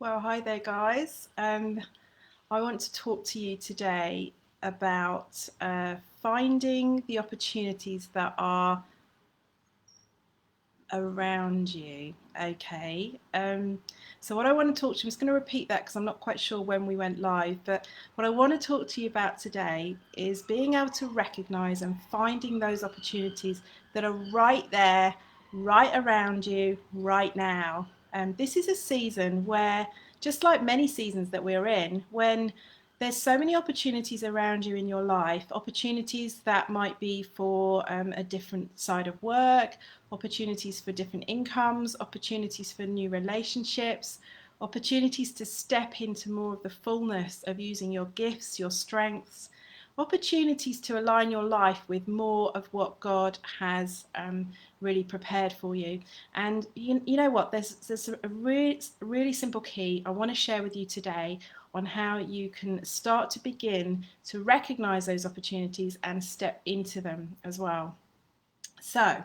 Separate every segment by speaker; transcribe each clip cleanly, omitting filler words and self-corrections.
Speaker 1: Well, hi there, guys. I want to talk to you today about finding the opportunities that are around you. Okay. So, what I want to talk to you, I'm just going to repeat that because I'm not quite sure when we went live, but what I want to talk to you about today is being able to recognize and finding those opportunities that are right there, right around you, right now. This is a season where, just like many seasons that we're in, when there's so many opportunities around you in your life, opportunities that might be for a different side of work, opportunities for different incomes, opportunities for new relationships, opportunities to step into more of the fullness of using your gifts, your strengths, opportunities to align your life with more of what God has really prepared for you. And you know what? There's a really simple key I want to share with you today on how you can start to begin to recognize those opportunities and step into them as well. So,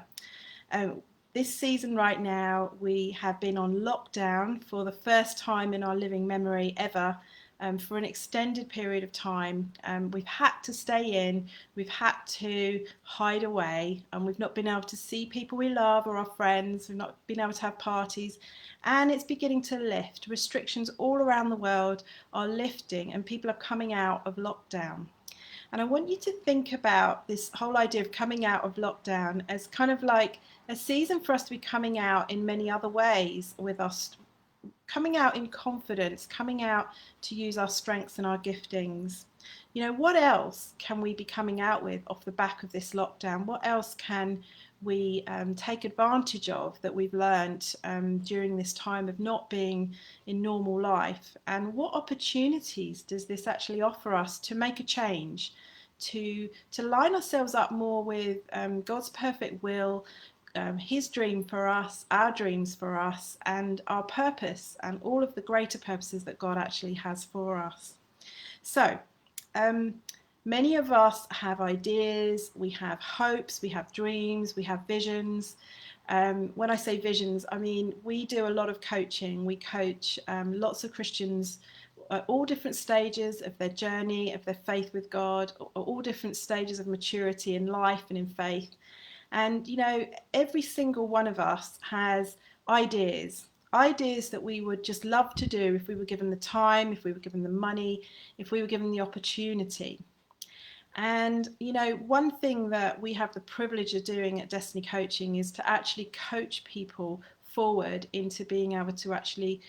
Speaker 1: um, this season right now, we have been on lockdown for the first time in our living memory ever. For an extended period of time, we've had to stay in, we've had to hide away, and we've not been able to see people we love or our friends, we've not been able to have parties, and it's beginning to lift. Restrictions all around the world are lifting, and people are coming out of lockdown. And I want you to think about this whole idea of coming out of lockdown as kind of like a season for us to be coming out in many other ways, with us coming out in confidence, coming out to use our strengths and our giftings. You know, what else can we be coming out with off the back of this lockdown? What else can we take advantage of that we've learned during this time of not being in normal life? And what opportunities does this actually offer us to make a change, to line ourselves up more with God's perfect will, his dream for us, our dreams for us, and our purpose, and all of the greater purposes that God actually has for us. So, um, many of us have ideas, we have hopes, we have dreams, we have visions. When I say visions, I mean we do a lot of coaching. We coach lots of Christians at all different stages of their journey, of their faith with God, all different stages of maturity in life and in faith. And, you know, every single one of us has ideas that we would just love to do if we were given the time, if we were given the money, if we were given the opportunity. And, you know, one thing that we have the privilege of doing at Destiny Coaching is to actually coach people forward into being able to actually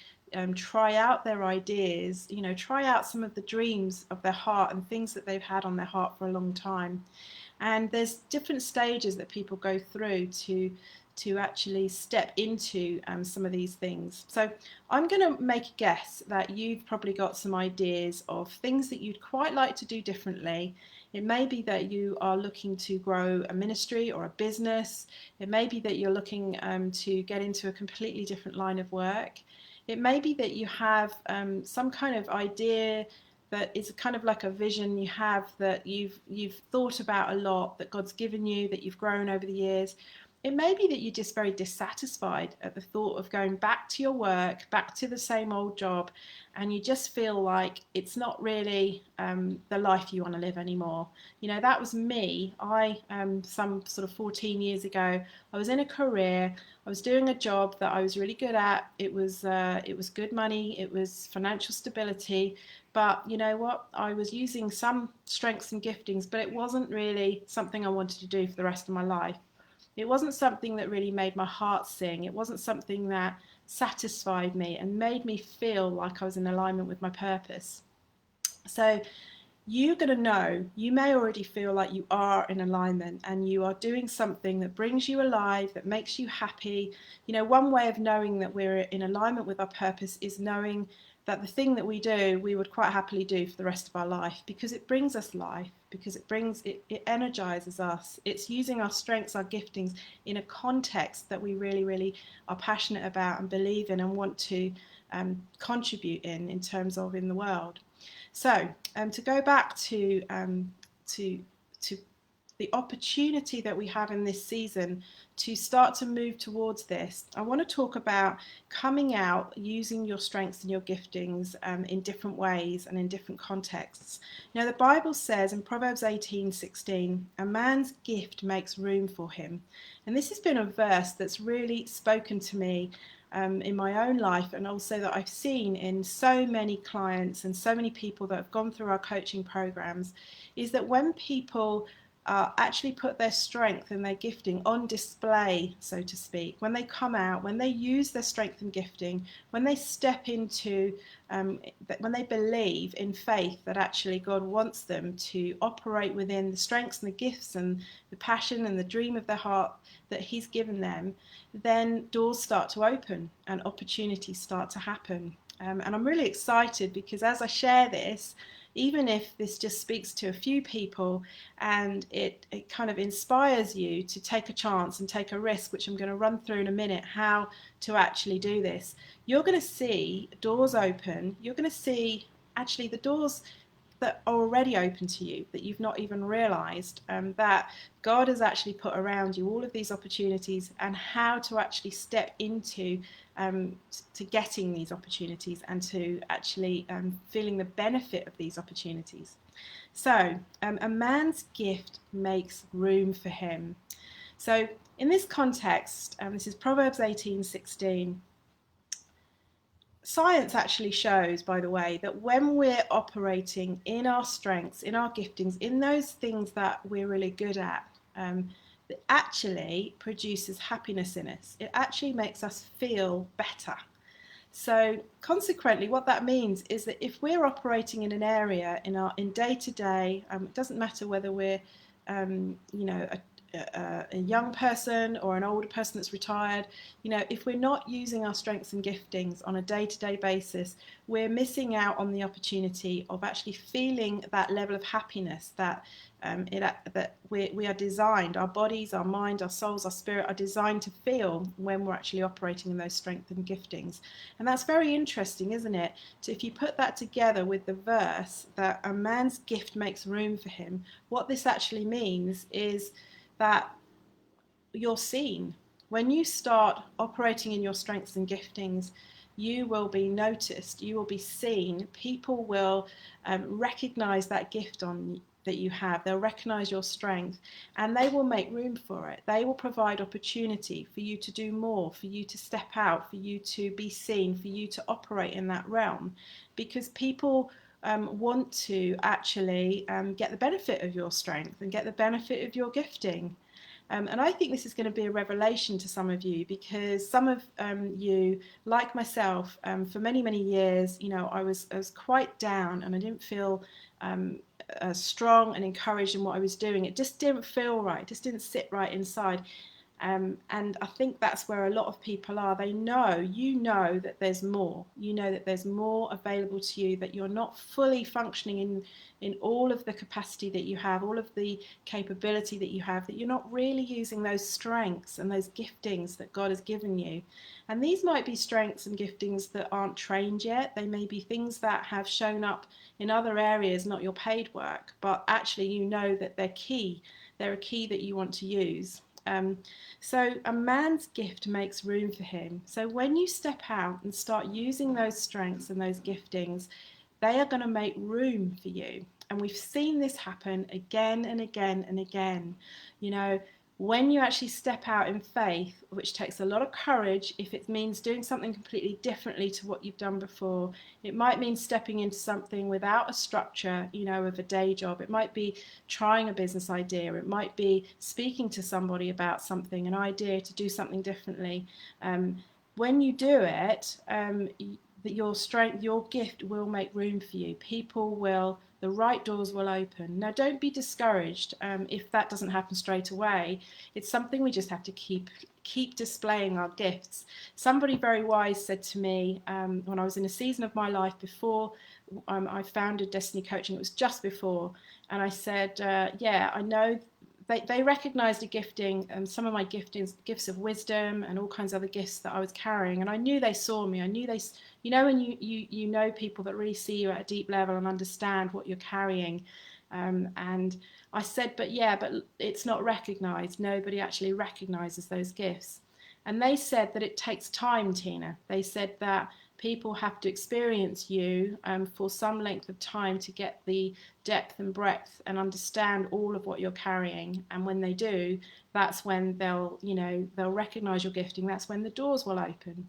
Speaker 1: try out their ideas, you know, try out some of the dreams of their heart and things that they've had on their heart for a long time. And there's different stages that people go through to actually step into some of these things. So I'm going to make a guess that you've probably got some ideas of things that you'd quite like to do differently. It may be that you are looking to grow a ministry or a business. It may be that you're looking to get into a completely different line of work. It may be that you have some kind of idea that is kind of like a vision you have, that you've thought about a lot, that God's given you, that you've grown over the years. It may be that you're just very dissatisfied at the thought of going back to your work, back to the same old job, and you just feel like it's not really the life you want to live anymore. You know, that was me. Some sort of 14 years ago, I was in a career, I was doing a job that I was really good at. It was good money, it was financial stability, but you know what? I was using some strengths and giftings, but it wasn't really something I wanted to do for the rest of my life. It wasn't something that really made my heart sing. It wasn't something that satisfied me and made me feel like I was in alignment with my purpose. So you're going to know, you may already feel like you are in alignment and you are doing something that brings you alive, that makes you happy. You know, one way of knowing that we're in alignment with our purpose is knowing that the thing that we do, we would quite happily do for the rest of our life, because it brings us life, because it energizes us. It's using our strengths, our giftings in a context that we really, really are passionate about and believe in and want to contribute in terms of in the world. So to go back to to the opportunity that we have in this season to start to move towards this, I want to talk about coming out using your strengths and your giftings in different ways and in different contexts. Now, the Bible says in Proverbs 18:16, a man's gift makes room for him. And this has been a verse that's really spoken to me in my own life, and also that I've seen in so many clients and so many people that have gone through our coaching programs, is that when people actually put their strength and their gifting on display, so to speak, when they come out, when they use their strength and gifting, when they step into, when they believe in faith that actually God wants them to operate within the strengths and the gifts and the passion and the dream of their heart that He's given them, then doors start to open and opportunities start to happen. And I'm really excited because as I share this, even if this just speaks to a few people and it kind of inspires you to take a chance and take a risk, which I'm going to run through in a minute, how to actually do this, you're going to see doors open. You're going to see actually the doors that are already open to you that you've not even realized, that God has actually put around you all of these opportunities, and how to actually step into to getting these opportunities and to actually feeling the benefit of these opportunities. So a man's gift makes room for him. So in this context, this is Proverbs 18:16. Science actually shows, by the way, that when we're operating in our strengths, in our giftings, in those things that we're really good at, it actually produces happiness in us. It actually makes us feel better. So consequently, what that means is that if we're operating in an area in day to day, it doesn't matter whether we're a young person or an older person that's retired, if we're not using our strengths and giftings on a day-to-day basis, we're missing out on the opportunity of actually feeling that level of happiness that that we are designed, our bodies, our mind, our souls, our spirit are designed to feel when we're actually operating in those strengths and giftings. And that's very interesting, isn't it? So if you put that together with the verse that a man's gift makes room for him, what this actually means is that you're seen. When you start operating in your strengths and giftings, you will be noticed, you will be seen. People will recognize that gift that you have. They'll recognize your strength, and they will make room for it. They will provide opportunity for you to do more, for you to step out, for you to be seen, for you to operate in that realm, because people want to actually get the benefit of your strength and get the benefit of your gifting. And I think this is going to be a revelation to some of you, because some of you, like myself, for many, many years, I was quite down, and I didn't feel strong and encouraged in what I was doing. It just didn't feel right. It just didn't sit right inside. And I think that's where a lot of people are. They know, that there's more. You know that there's more available to you, that you're not fully functioning in all of the capacity that you have, all of the capability that you have, that you're not really using those strengths and those giftings that God has given you. And these might be strengths and giftings that aren't trained yet. They may be things that have shown up in other areas, not your paid work, but actually that they're key. They're a key that you want to use. So a man's gift makes room for him. So when you step out and start using those strengths and those giftings, they are going to make room for you. And we've seen this happen again and again and again. When you actually step out in faith, which takes a lot of courage, if it means doing something completely differently to what you've done before, it might mean stepping into something without a structure, of a day job. It might be trying a business idea. It might be speaking to somebody about something, an idea to do something differently. When you do it, your strength, your gift will make room for you. The right doors will open. Now, don't be discouraged if that doesn't happen straight away. It's something we just have to keep displaying our gifts. Somebody very wise said to me when I was in a season of my life before I founded Destiny Coaching, it was just before, and I said, I know they recognized a gifting, some of my giftings, gifts of wisdom and all kinds of other gifts that I was carrying, and I knew they saw me. I knew they, when you know people that really see you at a deep level and understand what you're carrying, And I said, but yeah, but it's not recognized. Nobody actually recognizes those gifts. And they said that it takes time, Tina. They said that people have to experience you for some length of time to get the depth and breadth and understand all of what you're carrying. And when they do, that's when they'll recognize your gifting. That's when the doors will open.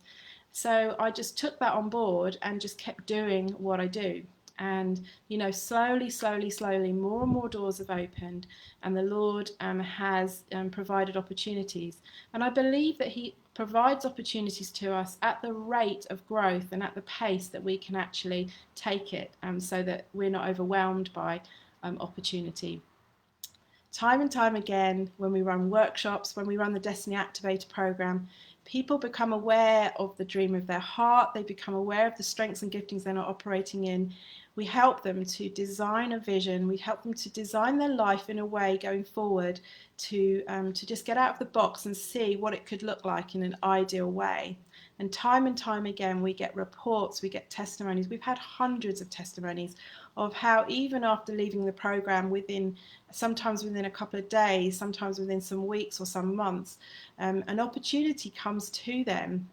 Speaker 1: So I just took that on board and just kept doing what I do. And, slowly, more and more doors have opened, and the Lord has provided opportunities. And I believe that He provides opportunities to us at the rate of growth and at the pace that we can actually take it, so that we're not overwhelmed by opportunity. Time and time again, when we run workshops, when we run the Destiny Activator program, people become aware of the dream of their heart. They become aware of the strengths and giftings they're not operating in. We help them to design a vision. We help them to design their life in a way going forward to just get out of the box and see what it could look like in an ideal way. And time again, we get reports, we get testimonies. We've had hundreds of testimonies of how even after leaving the program, sometimes within a couple of days, sometimes within some weeks or some months, an opportunity comes to them,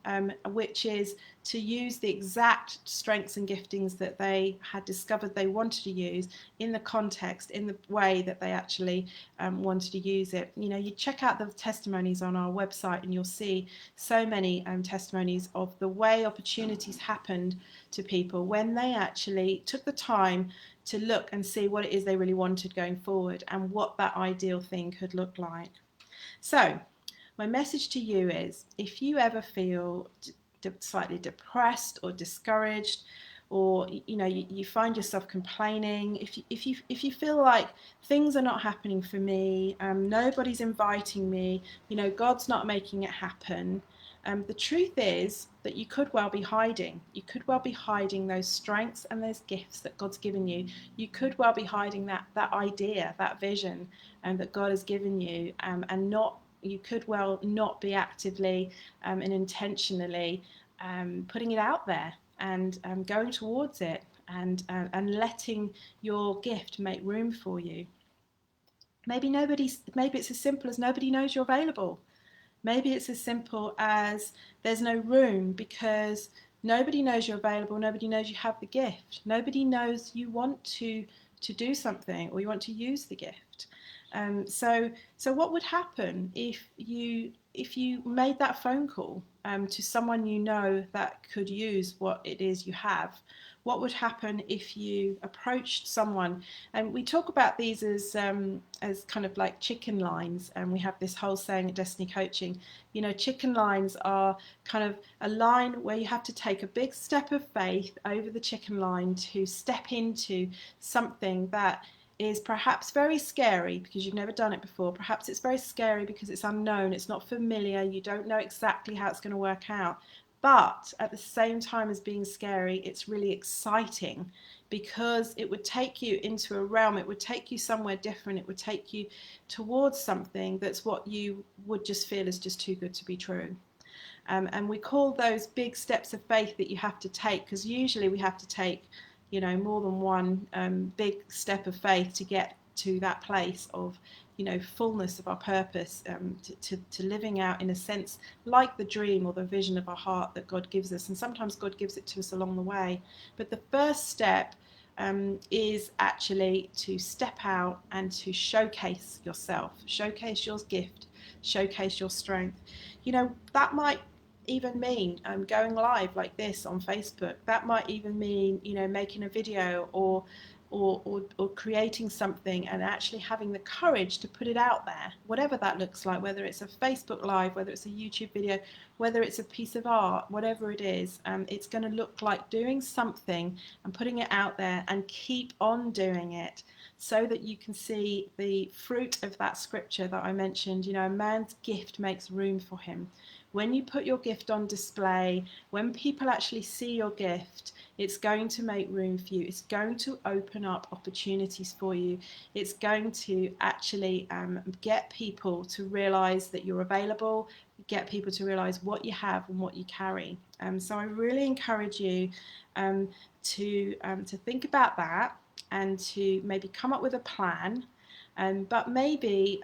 Speaker 1: which is to use the exact strengths and giftings that they had discovered they wanted to use in the context, in the way that they actually wanted to use it. You check out the testimonies on our website and you'll see so many testimonies of the way opportunities happened to people when they actually took the time to look and see what it is they really wanted going forward and what that ideal thing could look like. So my message to you is, if you ever feel slightly depressed or discouraged, or you find yourself complaining, if you feel like things are not happening for me, nobody's inviting me, God's not making it happen, the truth is that you could well be hiding. You could well be hiding those strengths and those gifts that God's given you. You could well be hiding that idea, that vision, that God has given you, and not. You could well not be actively and intentionally putting it out there and going towards it and letting your gift make room for you. Maybe it's as simple as nobody knows you're available. Maybe it's as simple as there's no room because nobody knows you're available, nobody knows you have the gift, nobody knows you want to do something or you want to use the gift. So what would happen if you made that phone call to someone that could use what it is you have? What would happen if you approached someone? And we talk about these as kind of like chicken lines, and we have this whole saying at Destiny Coaching. Chicken lines are kind of a line where you have to take a big step of faith over the chicken line to step into something that is perhaps very scary because you've never done it before. Perhaps it's very scary because it's unknown, it's not familiar, you don't know exactly how it's going to work out. But at the same time as being scary, it's really exciting because it would take you into a realm, it would take you somewhere different, it would take you towards something that's what you would just feel is just too good to be true. And we call those big steps of faith that you have to take, because usually we have to take more than one big step of faith to get to that place of fullness of our purpose, to living out in a sense like the dream or the vision of our heart that God gives us. And sometimes God gives it to us along the way, but the first step is actually to step out and to showcase yourself, showcase your gift, showcase your strength. That might even mean going live like this on Facebook. That might even mean making a video or creating something and actually having the courage to put it out there, whatever that looks like, whether it's a Facebook live, whether it's a YouTube video, whether it's a piece of art, whatever it is. It's going to look like doing something and putting it out there, and keep on doing it so that you can see the fruit of that scripture that I mentioned. A man's gift makes room for him. When you put your gift on display, when people actually see your gift, it's going to make room for you. It's going to open up opportunities for you. It's going to actually get people to realize that you're available, get people to realize what you have and what you carry. So I really encourage you to think about that. and to maybe come up with a plan, but maybe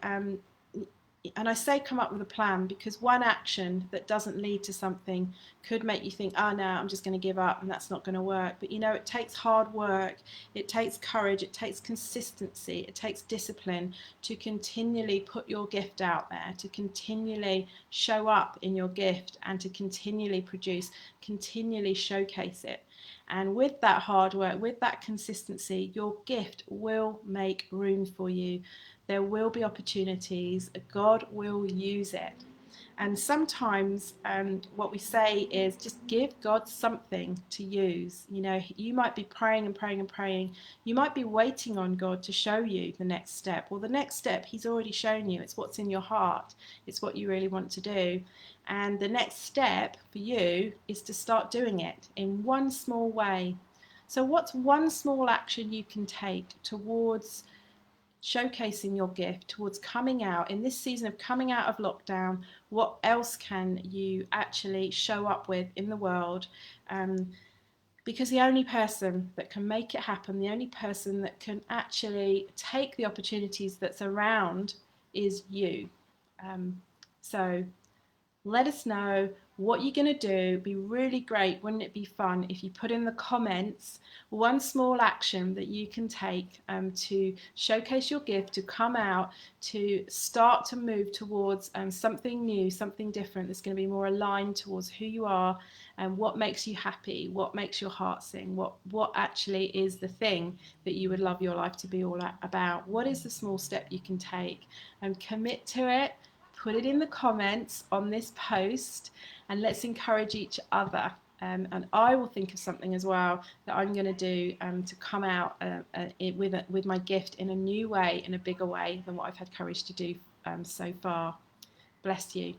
Speaker 1: and I say come up with a plan because one action that doesn't lead to something could make you think, oh no, I'm just going to give up and that's not going to work. But you know, it takes hard work, it takes courage, it takes consistency, it takes discipline to continually put your gift out there, to continually show up in your gift, and to continually produce, continually showcase it. And with that hard work, with that consistency, your gift will make room for you. There will be opportunities. God will use it. And sometimes what we say is just give God something to use. You know, you might be praying and praying and praying. You might be waiting on God to show you the next step. Well, the next step He's already shown you. It's what's in your heart. It's what you really want to do. And the next step for you is to start doing it in one small way. So what's one small action you can take towards showcasing your gift, towards coming out in this season of coming out of lockdown? What else can you actually show up with in the world? Because the only person that can make it happen, the only person that can actually take the opportunities that's around is you. So let us know what you're going to do. It'd be really great, wouldn't it be fun if you put in the comments one small action that you can take to showcase your gift, to come out, to start to move towards something new, something different that's going to be more aligned towards who you are and what makes you happy, what makes your heart sing, what actually is the thing that you would love your life to be all about. What is the small step you can take and commit to it? Put it in the comments on this post and let's encourage each other. And I will think of something as well that I'm going to do to come out with my gift in a new way, in a bigger way than what I've had courage to do so far. Bless you.